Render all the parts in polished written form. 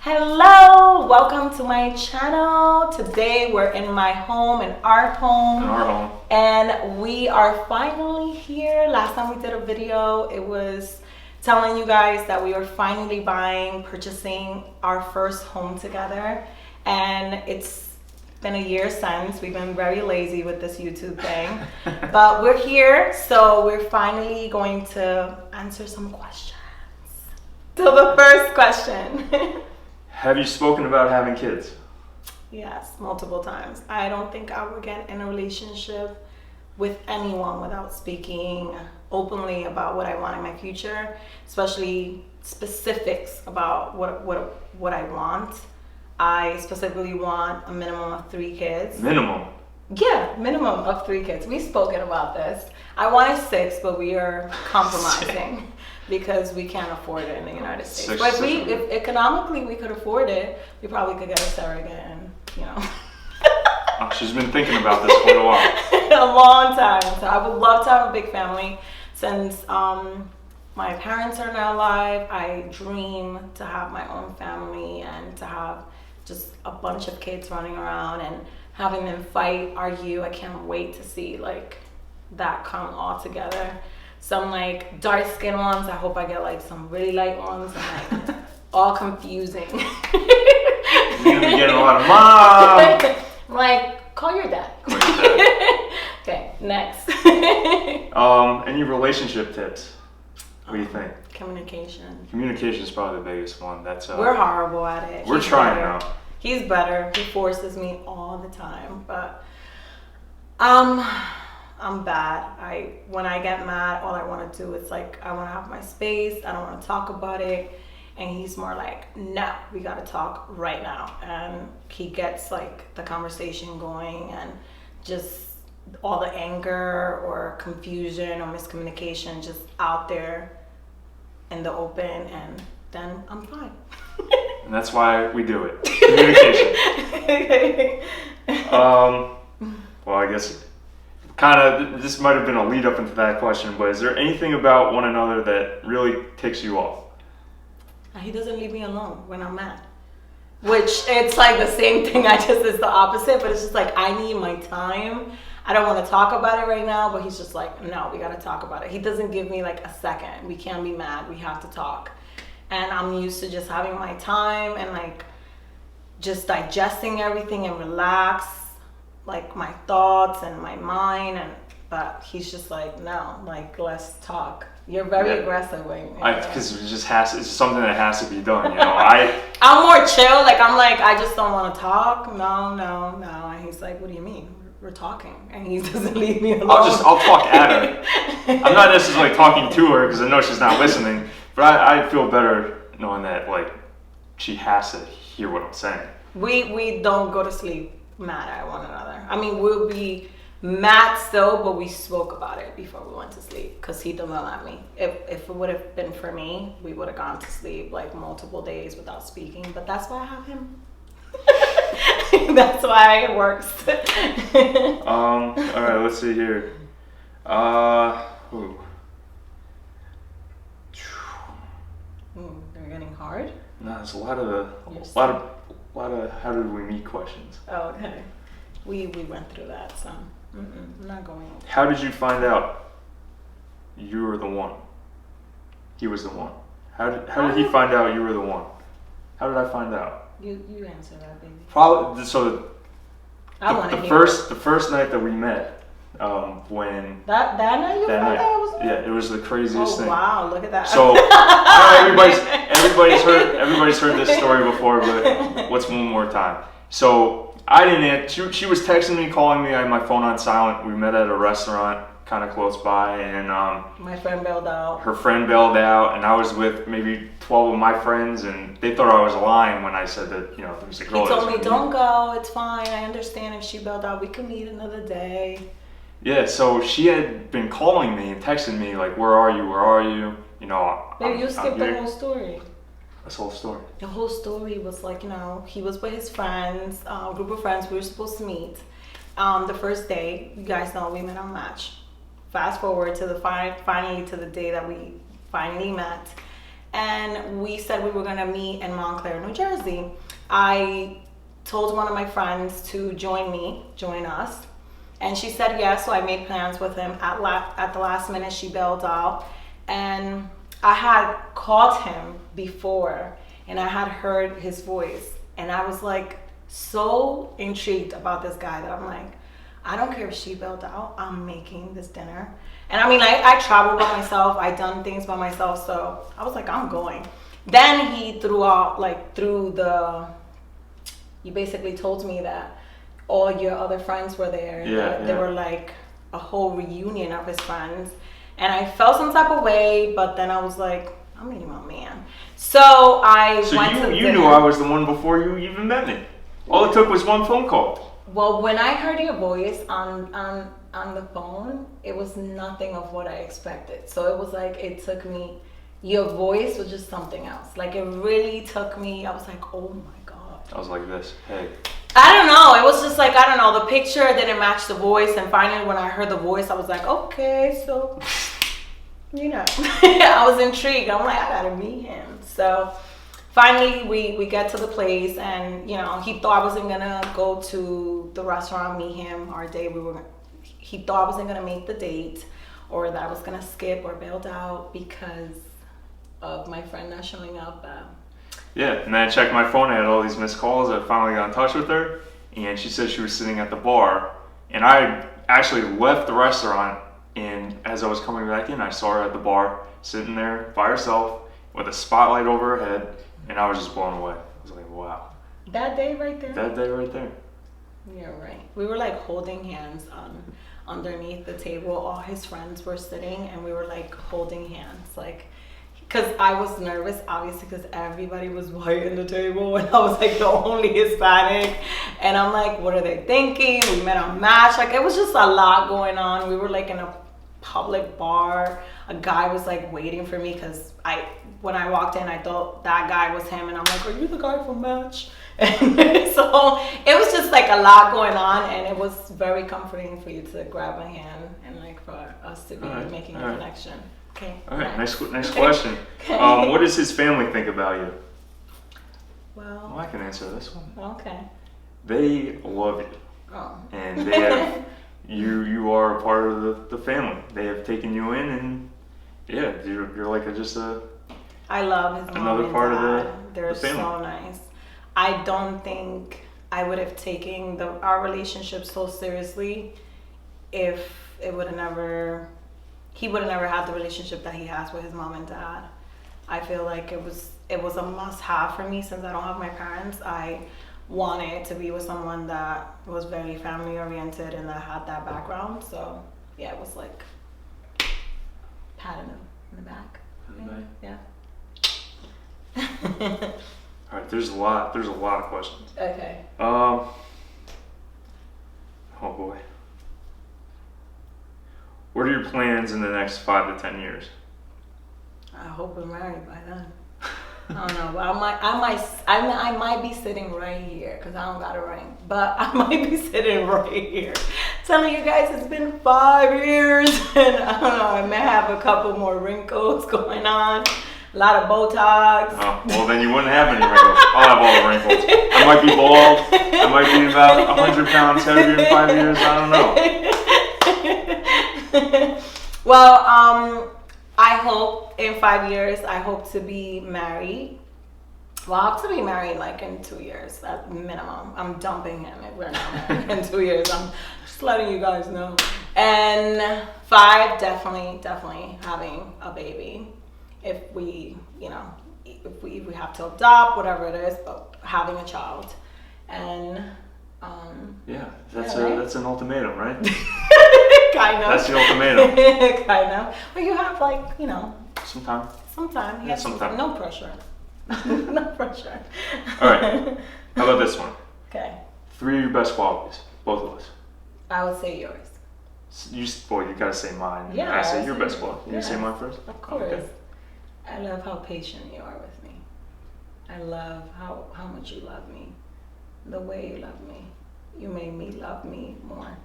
Hello, welcome to my channel. Today we're in my home, in our home. And we are finally here. Last time we did a video, it was telling you guys that we were finally purchasing our first home together. And it's been a year since. We've been very lazy with this YouTube thing. But we're here, so we're finally going to answer some questions. So the first question. Have you spoken about having kids? Yes, multiple times. I don't think I would get in a relationship with anyone without speaking openly about what I want in my future, especially specifics about what I want. I specifically want a minimum of 3 kids. Minimum? Yeah, minimum of 3 kids. We've spoken about this. I wanted 6, but we are compromising. Because we can't afford it in the United States. But if economically we could afford it, we probably could get a surrogate and, Oh, she's been thinking about this for a while. A long time. So I would love to have a big family. Since my parents are not alive, I dream to have my own family and to have just a bunch of kids running around and having them fight, argue. I can't wait to see that come all together. Some dark skin ones. I hope I get some really light ones and all confusing. You're gonna be getting a lot of mom. Call your dad. Okay, next. Any relationship tips? What do you think? Communication. Communication is probably the biggest one. That's we're horrible at it. We're trying now. He's better. He forces me all the time, but I'm bad. When I get mad, all I want to do is I want to have my space. I don't want to talk about it. And he's more like, no, we got to talk right now. And he gets the conversation going and just all the anger or confusion or miscommunication just out there in the open, and then I'm fine. And that's why we do it. Communication. Well, I guess this might have been a lead up into that question, but is there anything about one another that really ticks you off? He doesn't leave me alone when I'm mad. Which it's the same thing, it's the opposite, but it's just I need my time. I don't want to talk about it right now, but he's just no, we got to talk about it. He doesn't give me a second. We can't be mad. We have to talk. And I'm used to just having my time and just digesting everything and relax. My thoughts and my mind, but he's just no, let's talk. You're very aggressive because it's something that has to be done, I'm more chill, I just don't want to talk. No, and he's what do you mean? We're talking, and he doesn't leave me alone. I'll talk at her. I'm not necessarily talking to her because I know she's not listening, but I feel better knowing that she has to hear what I'm saying. We don't go to sleep mad at one another. I mean, we'll be mad still, but we spoke about it before we went to sleep because he doesn't let me. If it would have been for me, we would have gone to sleep multiple days without speaking, but that's why I have him. That's why it works. All right, let's see here. They're getting hard? No, it's a lot of how did we meet questions. Oh, okay. We went through that, so I'm not going over. How did you find out you were the one? He was the one. How did he find out you were the one? How did I find out? You answer that, baby. Probably so. The first night that we met, when that night you found out I was there? Yeah, it was the craziest thing. Oh wow, look at that. So everybody's heard this story before, but what's one more time? So I didn't answer. She was texting me, calling me. I had my phone on silent. We met at a restaurant kind of close by, and my friend bailed out. Her friend bailed out, and I was with maybe 12 of my friends, and they thought I was lying when I said that there was a girl. He told me, "Don't go. It's fine. I understand if she bailed out. We can meet another day." Yeah, so she had been calling me and texting me where are you? Where are you? Maybe you skipped the whole story. This whole story. The whole story was he was with his friends, a group of friends. We were supposed to meet. The first day, you guys know we met on Match. Fast forward to finally to the day that we finally met, and we said we were gonna meet in Montclair, New Jersey. I told one of my friends to join us, and she said yes. So I made plans with him. At the last minute, she bailed out, and I had called him before, and I had heard his voice, and I was like so intrigued about this guy that I'm like, I don't care if she bailed out, I'm making this dinner. And I mean, I travel by myself, I done things by myself, so I was like, I'm going. Then he he basically told me that all your other friends were there. They were like a whole reunion of his friends. And I felt some type of way, but then I was like, I'm meeting my man. So you knew I was the one before you even met me. All it took was one phone call. Well, when I heard your voice on the phone, it was nothing of what I expected. So it was like, it took me, your voice was just something else. Like it really took me, I was like, oh my God. I was like this, hey. I don't know. It was just like, I don't know. The picture didn't match the voice. And finally, when I heard the voice, I was like, okay, so, you know, I was intrigued. I'm like, I gotta meet him. So finally, we get to the place, and, you know, he thought I wasn't gonna go to the restaurant, meet him our date. He thought I wasn't gonna make the date, or that I was gonna skip or bailed out because of my friend not showing up. Yeah, and then I checked my phone. I had all these missed calls. I finally got in touch with her, and she said she was sitting at the bar. And I actually left the restaurant, and as I was coming back in, I saw her at the bar, sitting there by herself with a spotlight over her head, and I was just blown away. I was like, wow. That day right there? That day right there. You're right. We were like holding hands underneath the table. All his friends were sitting, and we were like holding hands, like, because I was nervous, obviously, because everybody was white in the table, and I was like the only Hispanic. And I'm like, what are they thinking? We met a match. Like, it was just a lot going on. We were like in a public bar. A guy was like waiting for me because when I walked in, I thought that guy was him. And I'm like, are you the guy from Match? And so it was just like a lot going on. And it was very comforting for you to grab my hand and like for us to be making a connection. Okay. All right. Next question. Okay. What does his family think about you? Well, I can answer this one. Okay. They love you. Oh. And they have you are a part of the family. They have taken you in, and yeah, you're like I love his mom another and part dad. of They're the family. so nice. I don't think I would have taken our relationship so seriously if he would have never had the relationship that he has with his mom and dad. I feel like it was a must-have for me since I don't have my parents. I wanted to be with someone that was very family-oriented and that had that background. So yeah, it was like patting him in the back. Yeah. All right, there's a lot of questions. Okay. Oh boy. What are your plans in the next 5 to 10 years? I hope we're married by then. I don't know, but I might be sitting right here because I don't got a ring, but I might be sitting right here telling you guys it's been 5 years, and I don't know, I may have a couple more wrinkles going on, a lot of Botox. Oh, well then you wouldn't have any wrinkles. I'll have all the wrinkles. I might be bald. I might be about 100 pounds heavier in 5 years. I don't know. Well, I hope in 5 years, I hope to be married. Well, I hope to be married like in 2 years at minimum. I'm dumping him if we're not married in 2 years. I'm just letting you guys know. And 5, definitely having a baby. If we have to adopt, whatever it is, but having a child. And yeah, that's an ultimatum, right? Kind of. That's the ultimatum. Kind of. But you have some time. Sometime. Yeah, sometime. No pressure. No pressure. All right. How about this one? Okay. 3 of your best qualities, both of us. I would say yours. You gotta say mine. Yeah. I say your best quality. You say mine first? Of course. Okay. I love how patient you are with me. I love how much you love me. The way you love me. You made me love me more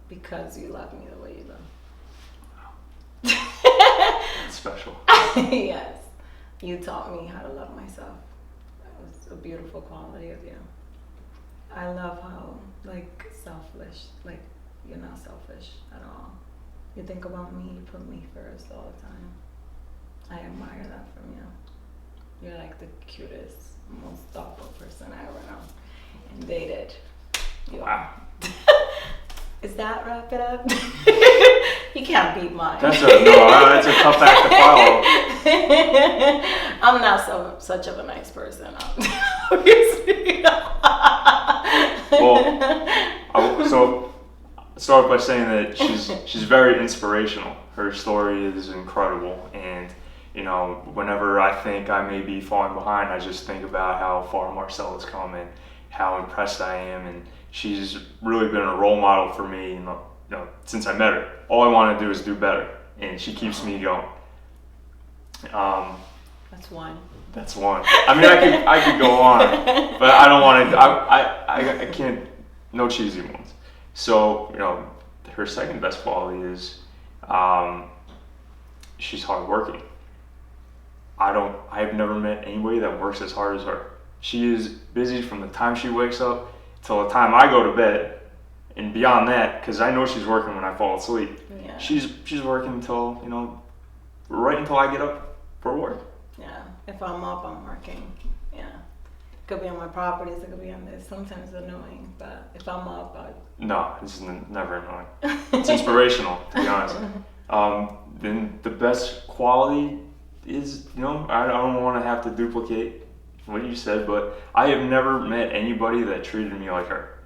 because you love me the way you love me. That's special. Yes. You taught me how to love myself. That was a beautiful quality of you. I love how, like, selfish, like, you're not selfish at all. You think about me, you put me first all the time. I admire that from you. You're like the cutest, most thoughtful person I ever know and dated. Wow. Is that wrap it up? You can't beat mine. That's a tough act to follow. I'm not such of a nice person, obviously. Well, so start by saying that she's very inspirational. Her story is incredible, and you know, whenever I think I may be falling behind, I just think about how far Marcella's come and how impressed I am, and she's really been a role model for me. You know, since I met her, all I want to do is do better, and she keeps me going. That's one. That's one. I mean, I could go on, but I don't want to. I can't. No cheesy ones. So you know, her second best quality is she's hardworking. I've never met anybody that works as hard as her. She is busy from the time she wakes up till the time I go to bed, and beyond that, because I know she's working when I fall asleep. Yeah. She's working until, you know, right until I get up for work. Yeah. If I'm up, I'm working. Yeah. It could be on my properties. It could be on this. Sometimes it's annoying, but if I'm up, No, this is never annoying. It's inspirational, to be honest. Then the best quality is, you know, I don't want to have to duplicate what you said, but I have never met anybody that treated me like her.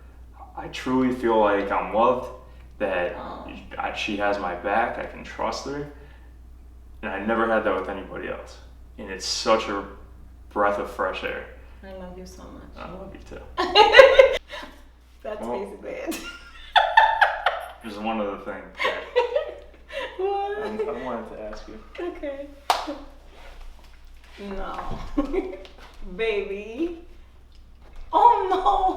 I truly feel like I'm loved, that she has my back, I can trust her, and I never had that with anybody else. And it's such a breath of fresh air. I love you so much. I love you too. That's basically it. There's one other thing that What? I wanted to ask you. Okay. No. Baby. Oh no.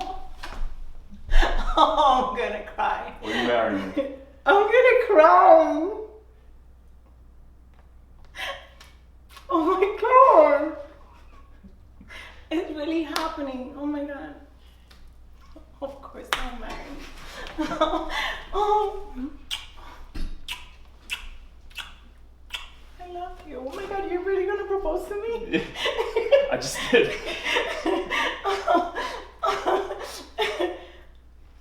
Oh, I'm gonna cry. Will you marry me? I'm gonna cry. Oh my god. It's really happening. Oh my god. Of course I'm married. Oh. I love you. Oh my god, you're really gonna propose to me? I just did.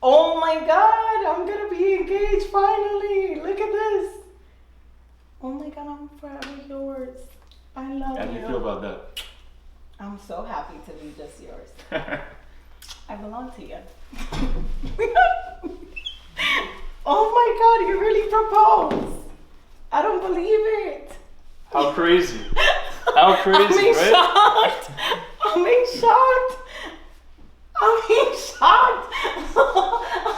Oh my god, I'm gonna be engaged finally. Look at this. Oh my god, I'm forever yours. I love you. How do you feel about that? I'm so happy to be just yours. I belong to you. Oh my god, you really proposed. I don't believe it. How crazy. How crazy, right? Shocked. I'm in shocked. I'm in shocked.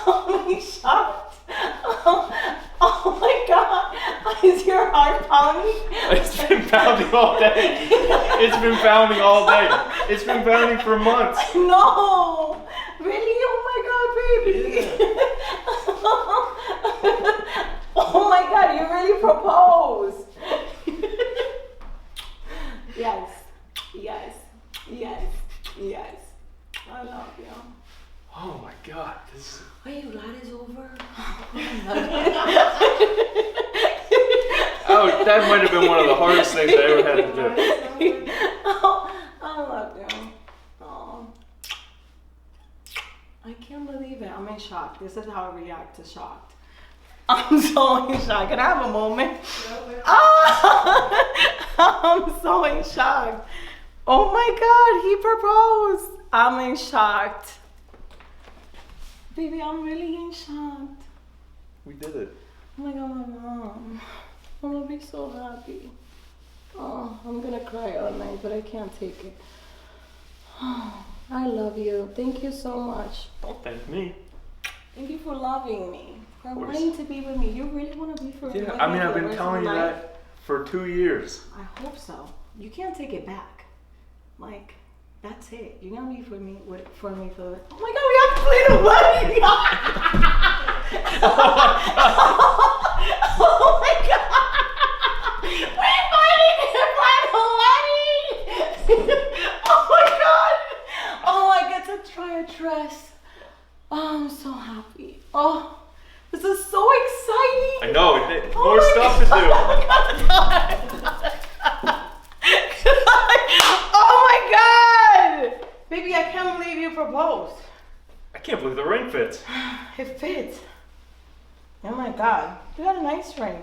I'm in shocked. Oh my god. Is your heart pounding? It's been pounding all day. It's been pounding all day. It's been pounding for months. No. Really? Oh my god, baby. Oh my god, you really proposed. Yes. Yes. Yes. Yes. I love you. Oh my god. This. Are you glad it's over? Oh, that might have been one of the hardest things I ever had to do. Oh, I love you. Oh. I can't believe it. I'm in shock. This is how I react to shocked. I'm so in shock. Can I have a moment? Oh, I'm so in shock. Oh my god, he proposed. I'm in shock. Baby, I'm really in shock. We did it. Oh my god, my mom. I'm gonna be so happy. Oh, I'm gonna cry all night, but I can't take it. Oh, I love you. Thank you so much. Don't thank me. Thank you for loving me, for wanting to be with me. You really want to be with me? Yeah, I mean, I've been telling you that for 2 years. I hope so. You can't take it back. Like, that's it. You're gonna be for me for the. Oh my god, we have to play the wedding! Oh my god! We're fighting to play the wedding! try a dress. Oh, I'm so happy. Oh, this is so exciting. I know, more stuff to do. Oh my God! Baby, I can't believe you proposed. I can't believe the ring fits. It fits. Oh my God, you got a nice ring.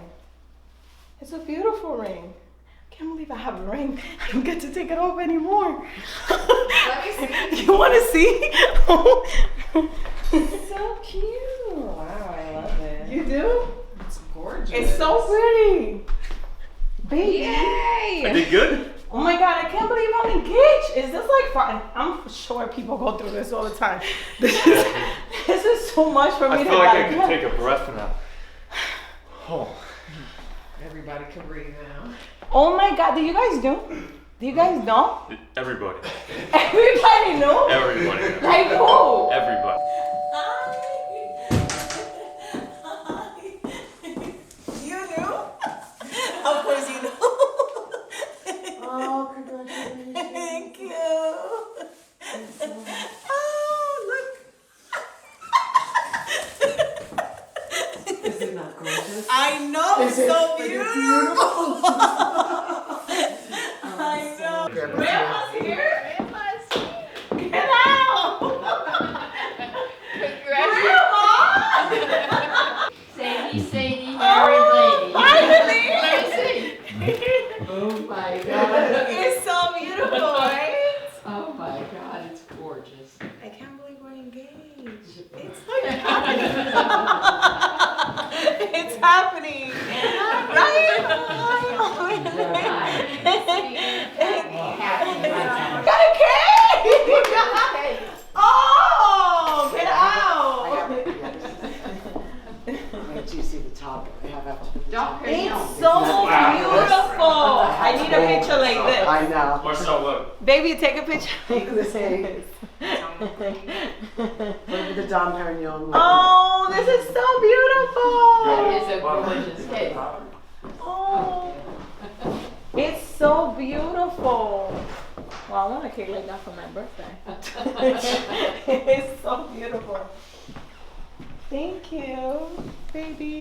It's a beautiful ring. I can't believe I have a ring. I don't get to take it off anymore. Let me see. You want to see? So cute. Wow, I love it. You do? It's gorgeous. It's so pretty. Baby. Yay! I did good? Oh my God, I can't believe I'm engaged. Is this like fun? I'm sure people go through this all the time. This is so much for me I to feel like I digest. could take a breath now. Oh. Everybody can breathe now. Oh my God, do you guys know? Do you guys know? Everybody. Everybody know? Everybody. knows. Like who? Everybody. You knew? Of course you knew. Oh, congratulations. Thank you. Oh, look. Is it not gorgeous? I know, it's so beautiful. I know. Grandma's here. Grandma's here. Get out. Grandma. Sadie, Oh, married lady. finally. Let me see. Oh my God. It's so beautiful, right? Oh my God, it's gorgeous. I can't believe we're engaged. It's it's happening. Right? Got a cake! Oh, get out! Let you see the top. I have after the top. It's so beautiful. I need a picture like this. I know. What's up, look? Baby, take a picture. Take this cake. Look at the Dom Perignon. Oh, this is so It's beautiful. a gorgeous cake. Oh, it's so beautiful. Well, I want a cake like that for my birthday. It's so beautiful. Thank you, baby.